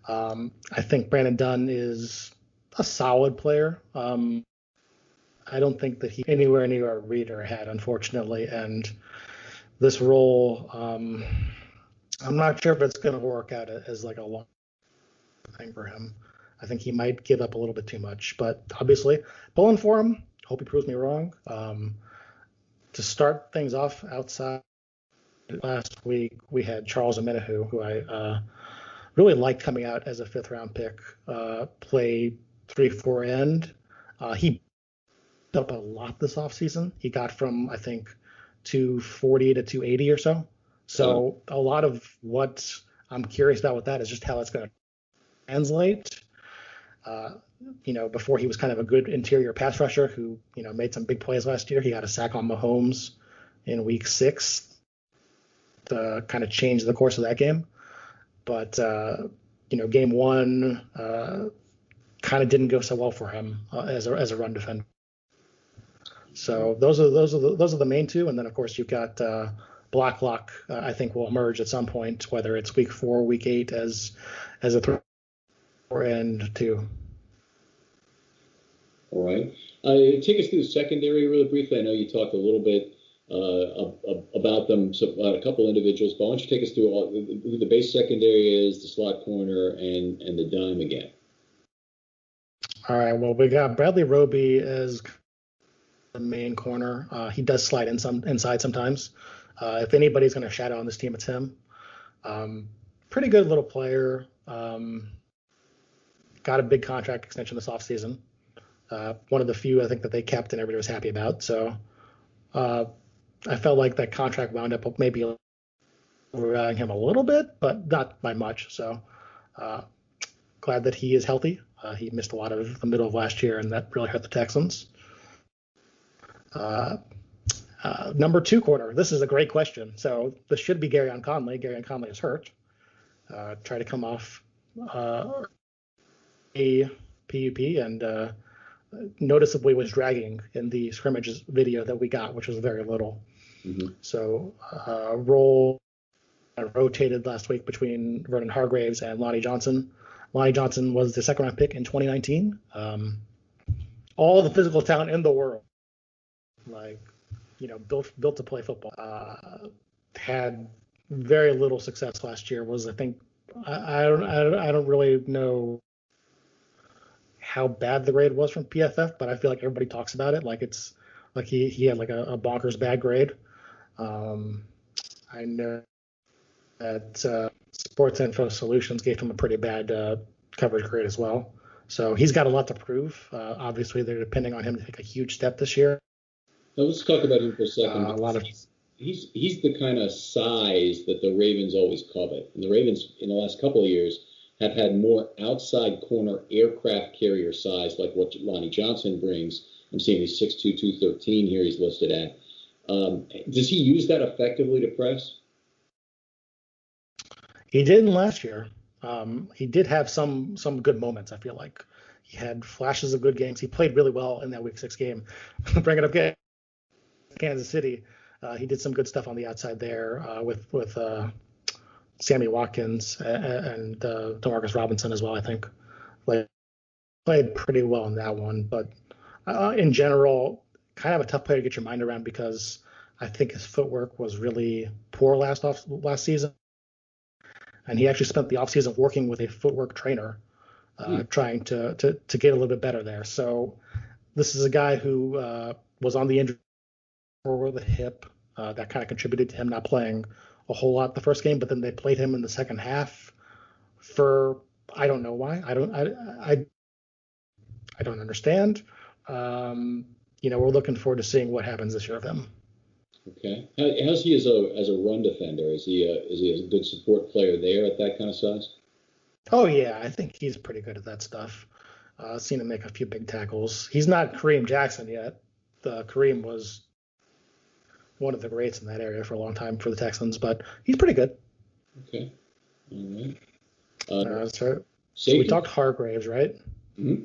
I think Brandon Dunn is a solid player. I don't think that he anywhere near a Reader had, unfortunately. And this role, I'm not sure if it's going to work out as like a long thing for him. I think he might give up a little bit too much, but obviously pulling for him. Hope he proves me wrong. To start things off outside, last week we had Charles Omenihu, who I really liked coming out as a fifth round pick. Played 3-4 end. He up a lot this offseason. He got from, I think, 240 to 280 or so. So a lot of what I'm curious about with that is just how it's going to translate. Before he was kind of a good interior pass rusher who, made some big plays last year. He got a sack on Mahomes in week 6 to kind of change the course of that game. But, game 1 kind of didn't go so well for him as a run defender. So those are the main two, and then of course you've got Blacklock. I think will emerge at some point, whether it's week 4, week 8, as a 3 or end 2. All right. Take us through the secondary really briefly. I know you talked a little bit about them, so about a couple individuals, but why don't you take us through who the base secondary is, the slot corner, and the dime again. All right. Well, we got Bradley Roby as the main corner. He does slide inside sometimes. If anybody's going to shadow on this team, it's him. Pretty good little player. Got a big contract extension this offseason. One of the few I think that they kept and everybody was happy about. So I felt like that contract wound up maybe overvaluing him a little bit, but not by much. So glad that he is healthy. He missed a lot of the middle of last year, and that really hurt the Texans. Number 2 corner. This is a great question. So this should be Garyon Conley. Garyon Conley is hurt. Tried to come off a PUP and noticeably was dragging in the scrimmages video that we got, which was very little. Mm-hmm. So role rotated last week between Vernon Hargraves and Lonnie Johnson. Lonnie Johnson was the second-round pick in 2019. All the physical talent in the world, built to play football. Had very little success last year. Was I think I don't really know how bad the grade was from PFF, but I feel like everybody talks about it like it's like he had like a bonkers bad grade. I know that Sports Info Solutions gave him a pretty bad coverage grade as well. So he's got a lot to prove. Obviously, they're depending on him to take a huge step this year. Now let's talk about him for a second. He's the kind of size that the Ravens always covet. And the Ravens, in the last couple of years, have had more outside corner aircraft carrier size, like what Lonnie Johnson brings. I'm seeing he's 6'2", 213 here he's listed at. Does he use that effectively to press? He didn't last year. He did have some good moments, I feel like. He had flashes of good games. He played really well in that Week 6 game. Bringing up Kansas City, he did some good stuff on the outside there with Sammy Watkins and Demarcus Robinson as well, I think. Played pretty well in that one. But in general, kind of a tough player to get your mind around because I think his footwork was really poor last season. And he actually spent the offseason working with a footwork trainer, trying to get a little bit better there. So this is a guy who was on the injury for the hip. That kind of contributed to him not playing a whole lot the first game, but then they played him in the second half for I don't know why. I don't understand. We're looking forward to seeing what happens this year of him. Okay. How's he as a run defender? Is he a good support player there at that kind of size? Oh yeah, I think he's pretty good at that stuff. Seen him make a few big tackles. He's not Kareem Jackson yet. Kareem was one of the greats in that area for a long time for the Texans, but he's pretty good. Okay. All right. So we talked Hargraves, right? Mm-hmm.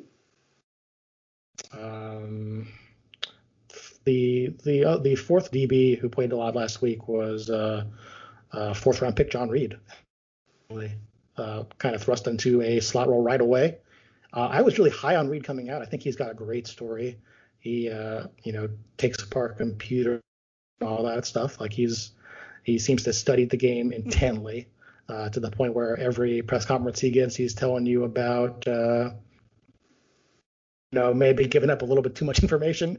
The fourth DB who played a lot last week was fourth round pick John Reed. Kind of thrust into a slot role right away. I was really high on Reed coming out. I think he's got a great story. He, takes apart computer and all that stuff. Like he seems to study the game intently to the point where every press conference he gives, he's telling you about, maybe giving up a little bit too much information.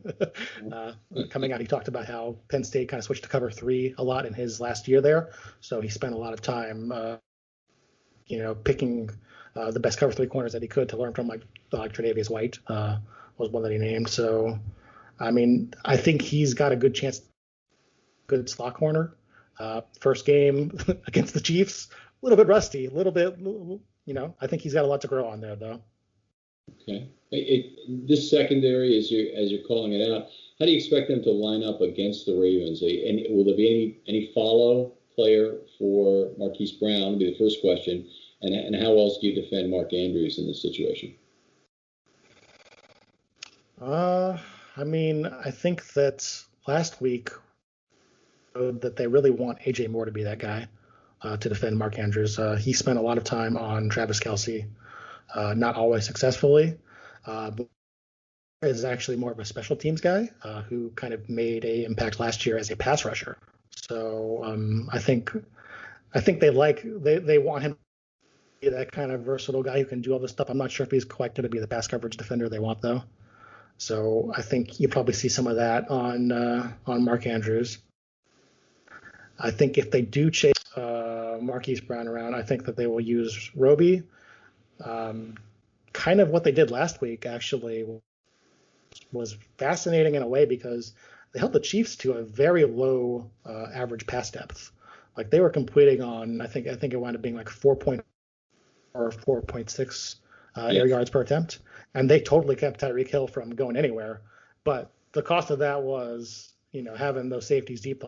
Coming out, he talked about how Penn State kind of switched to cover 3 a lot in his last year there. So he spent a lot of time, picking the best cover 3 corners that he could to learn from, like Tre'Davious White was one that he named. So, I mean, I think he's got a good chance, good slot corner. First game against the Chiefs, a little bit rusty, a little bit, I think he's got a lot to grow on there, though. Okay. This secondary, as you're calling it out, how do you expect them to line up against the Ravens? And will there be any follow player for Marquise Brown? Would be the first question. And how else do you defend Mark Andrews in this situation? I think that last week that they really want AJ Moore to be that guy to defend Mark Andrews. He spent a lot of time on Travis Kelce, not always successfully. But is actually more of a special teams guy who kind of made an impact last year as a pass rusher. So I think they want him to be that kind of versatile guy who can do all this stuff. I'm not sure if he's quite going to be the pass coverage defender they want, though. So I think you probably see some of that on Mark Andrews. I think if they do chase Marquise Brown around, I think that they will use Roby. Kind of what they did last week, actually, was fascinating in a way because they held the Chiefs to a very low average pass depth. Like they were completing on, I think it wound up being like 4.4 or 4.6 air yards per attempt, and they totally kept Tyreek Hill from going anywhere. But the cost of that was, having those safeties deep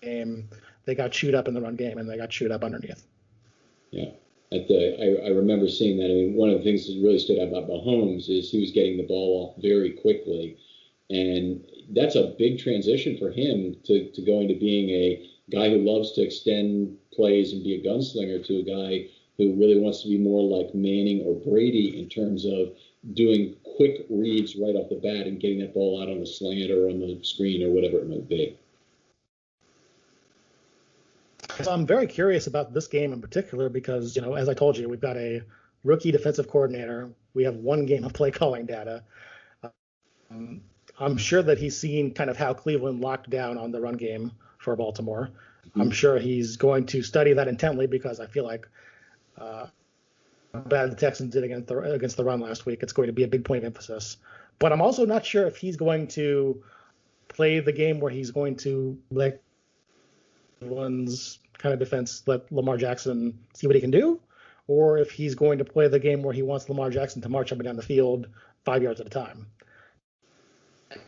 game. They got chewed up in the run game, and they got chewed up underneath. Yeah. I remember seeing that. I mean, one of the things that really stood out about Mahomes is he was getting the ball off very quickly. And that's a big transition for him to going to being a guy who loves to extend plays and be a gunslinger to a guy who really wants to be more like Manning or Brady in terms of doing quick reads right off the bat and getting that ball out on the slant or on the screen or whatever it might be. So I'm very curious about this game in particular because, as I told you, we've got a rookie defensive coordinator. We have 1 game of play calling data. I'm sure that he's seen kind of how Cleveland locked down on the run game for Baltimore. Mm-hmm. I'm sure he's going to study that intently because I feel like how bad the Texans did against the run last week. It's going to be a big point of emphasis. But I'm also not sure if he's going to play the game where he's going to let Cleveland's kind of defense let Lamar Jackson see what he can do, or if he's going to play the game where he wants Lamar Jackson to march up and down the field 5 yards at a time.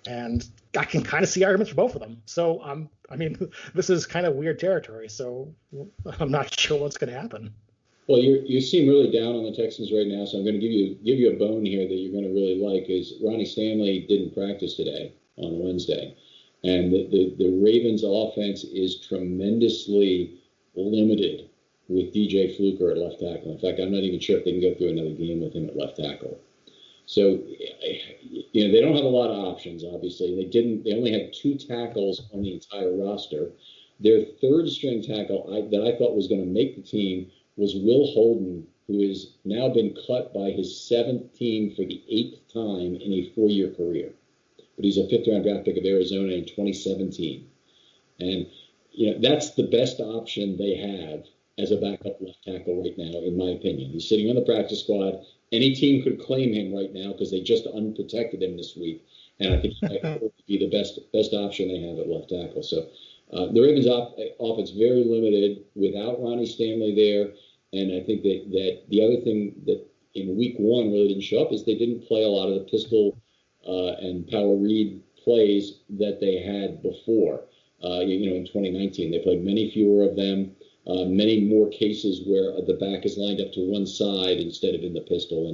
And I can kind of see arguments for both of them. So, this is kind of weird territory. So I'm not sure what's going to happen. Well, you seem really down on the Texans right now, so I'm going to give you a bone here that you're going to really like. Is Ronnie Stanley didn't practice today on Wednesday, and the Ravens' offense is tremendously limited with DJ Fluker at left tackle. In fact, I'm not even sure if they can go through another game with him at left tackle. So, they don't have a lot of options, obviously. They only had 2 tackles on the entire roster. Their third string tackle that I thought was going to make the team was Will Holden, who has now been cut by his 7th team for the 8th time in a 4-year career. But he's a 5th-round draft pick of Arizona in 2017. And, that's the best option they have as a backup left tackle right now, in my opinion. He's sitting on the practice squad. Any team could claim him right now because they just unprotected him this week. And I think he might be the best option they have at left tackle. So the Ravens' offense very limited without Ronnie Stanley there. And I think that the other thing that in week 1 really didn't show up is they didn't play a lot of the pistol and power read plays that they had before. In 2019, they played many fewer of them. Many more cases where the back is lined up to one side instead of in the pistol.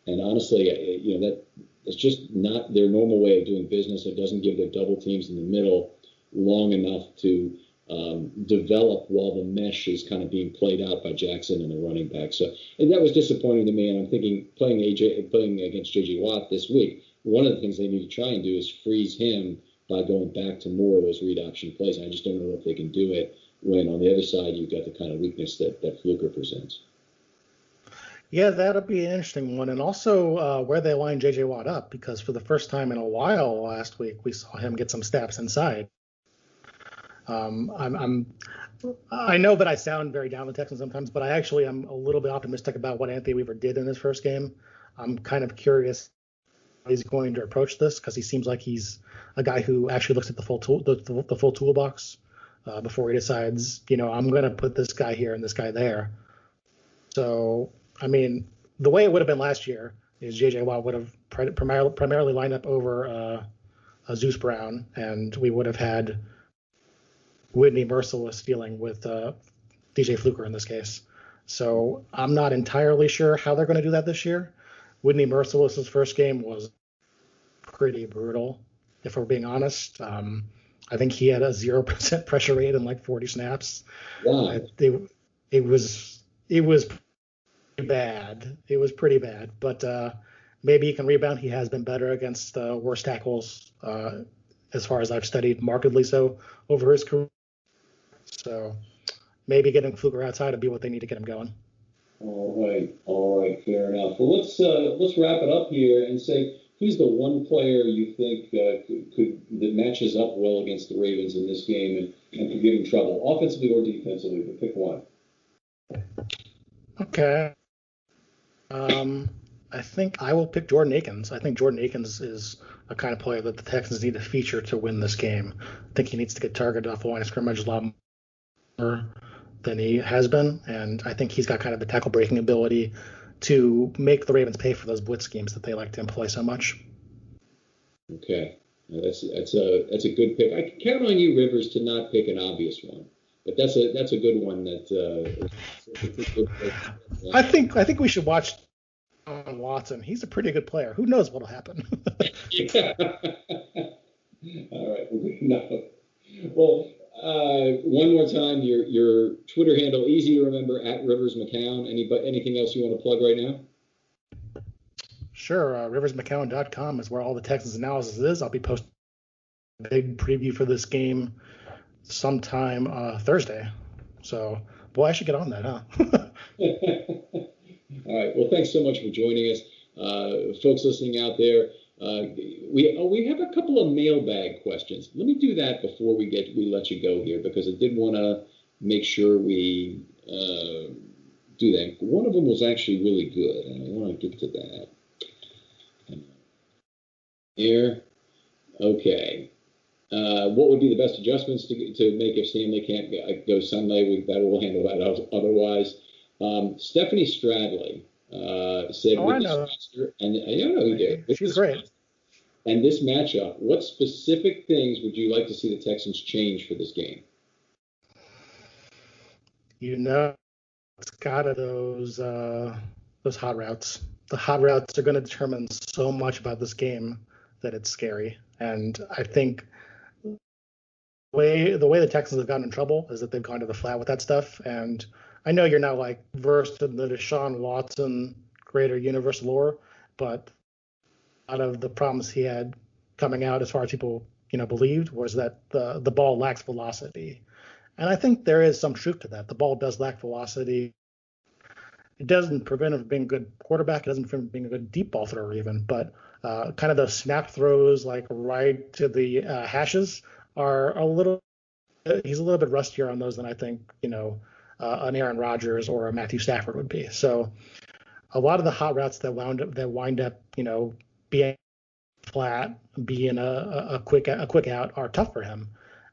And honestly, that's just not their normal way of doing business. It doesn't give their double teams in the middle long enough to develop while the mesh is kind of being played out by Jackson and the running back. So, and that was disappointing to me. And I'm thinking playing against J.J. Watt this week, one of the things they need to try and do is freeze him by going back to more of those read option plays. And I just don't know if they can do it when on the other side you've got the kind of weakness that Fluker presents. Yeah, that'll be an interesting one. And also where they line J.J. Watt up, because for the first time in a while last week, we saw him get some snaps inside. I know that I sound very down on the Texans sometimes, but I actually am a little bit optimistic about what Anthony Weaver did in his first game. I'm kind of curious how he's going to approach this, because he seems like he's a guy who actually looks at the full toolbox before he decides, I'm going to put this guy here and this guy there. So, I mean, the way it would have been last year is J.J. Watt would have primarily lined up over Zeus Brown, and we would have had Whitney Merciless dealing with DJ Fluker in this case. So I'm not entirely sure how they're going to do that this year. Whitney Merciless's first game was pretty brutal, if we're being honest. I think he had a 0% pressure rate in like 40 snaps. Wow. It was bad. It was pretty bad, but maybe he can rebound. He has been better against worse tackles, as far as I've studied, markedly so over his career. So maybe getting Fluker outside would be what they need to get him going. All right, fair enough. Well, let's wrap it up here and say, who's the one player you think that matches up well against the Ravens in this game and could give him trouble, offensively or defensively? But pick one. Okay. I think I will pick Jordan Akins. I think Jordan Akins is a kind of player that the Texans need to feature to win this game. I think he needs to get targeted off the line of scrimmage a lot more than he has been, and I think he's got kind of the tackle breaking ability to make the Ravens pay for those blitz schemes that they like to employ so much. Okay, that's a good pick. I can count on you, Rivers, to not pick an obvious one, but that's a good one. I think we should watch Watson. He's a pretty good player. Who knows what'll happen? Yeah. All right. No. Well, one more time, your Twitter handle, easy to remember, at Rivers McCown. Anything else you want to plug right now? Sure. RiversMcCown.com is where all the Texans analysis is. I'll be posting a big preview for this game sometime Thursday. So, boy, I should get on that, huh? All right. Well, thanks so much for joining us. Folks listening out there, we have a couple of mailbag questions. Let me do that before we let you go here, because I did want to make sure we do that. One of them was actually really good, and I want to get to that. Here. Okay. What would be the best adjustments to make if Stanley can't go Sunday? We'll handle that otherwise. Stephanie Stradley said, "Oh, I know." And I know you did. She's great. And this matchup, what specific things would you like to see the Texans change for this game? It's got those hot routes. The hot routes are going to determine so much about this game that it's scary. And I think the way the Texans have gotten in trouble is that they've gone to the flat with that stuff. And I know you're not like versed in the Deshaun Watson greater universe lore, but a lot of the problems he had coming out, as far as people believed, was that the ball lacks velocity. And I think there is some truth to that. The ball does lack velocity. It doesn't prevent him from being a good quarterback. It doesn't prevent him from being a good deep ball thrower even. But kind of those snap throws, like right to the hashes, are he's a little bit rustier on those than I think, an Aaron Rodgers or a Matthew Stafford would be. So a lot of the hot routes that wind up, being flat, being a quick out, are tough for him.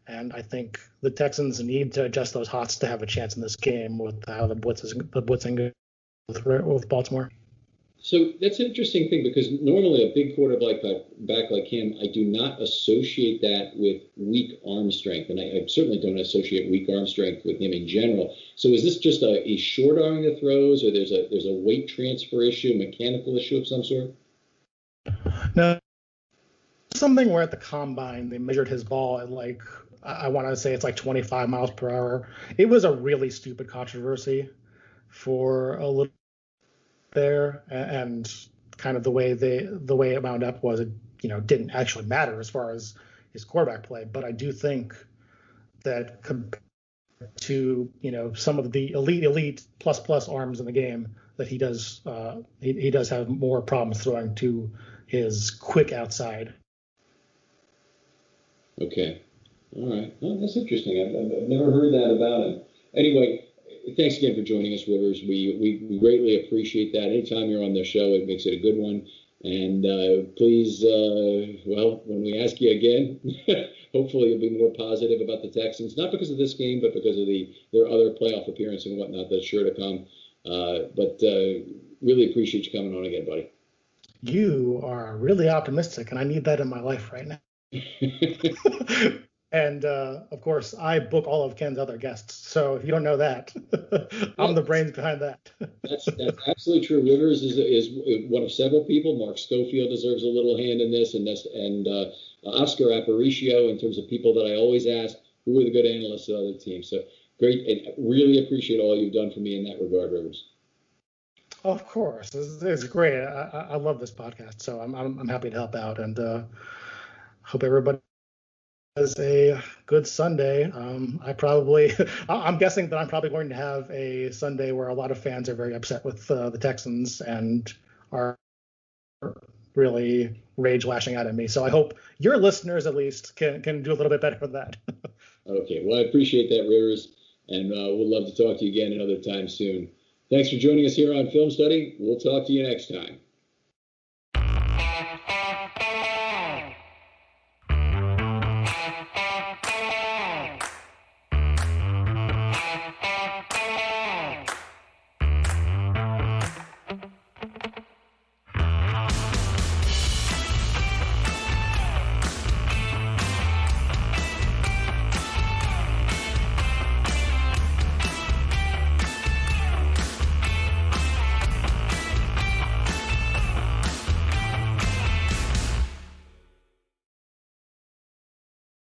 And I think the Texans need to adjust those hots to have a chance in this game with how the blitzing with Baltimore. So that's an interesting thing, because normally a big quarterback like him, I do not associate that with weak arm strength, and I certainly don't associate weak arm strength with him in general. So is this just a short arming the throws, or there's a weight transfer issue, mechanical issue of some sort? No, something where at the combine they measured his ball at like I want to say it's like 25 miles per hour. It was a really stupid controversy for a little there, and kind of the way it wound up was it didn't actually matter as far as his quarterback play. But I do think that compared to some of the elite plus arms in the game, that he does he does have more problems throwing to his quick outside. Okay. All right. Well, that's interesting. I've never heard that about him. Anyway, thanks again for joining us, Rivers. We greatly appreciate that. Anytime you're on the show, it makes it a good one. And please, when we ask you again, hopefully you'll be more positive about the Texans, not because of this game, but because of their other playoff appearance and whatnot that's sure to come. But really appreciate you coming on again, buddy. You are really optimistic, and I need that in my life right now. And of course, I book all of Ken's other guests. So if you don't know that, I'm the brains behind that. That's absolutely true. Rivers is one of several people. Mark Schofield deserves a little hand in this, and Oscar Aparicio, in terms of people that I always ask, who are the good analysts of other teams. So great, and really appreciate all you've done for me in that regard, Rivers. Of course, it's great. I love this podcast, so I'm happy to help out, and hope everybody has a good Sunday. I'm guessing that I'm probably going to have a Sunday where a lot of fans are very upset with the Texans and are really rage lashing out at me. So I hope your listeners at least can do a little bit better with that. Okay, well, I appreciate that, Rivers, and we'll love to talk to you again another time soon. Thanks for joining us here on Film Study. We'll talk to you next time.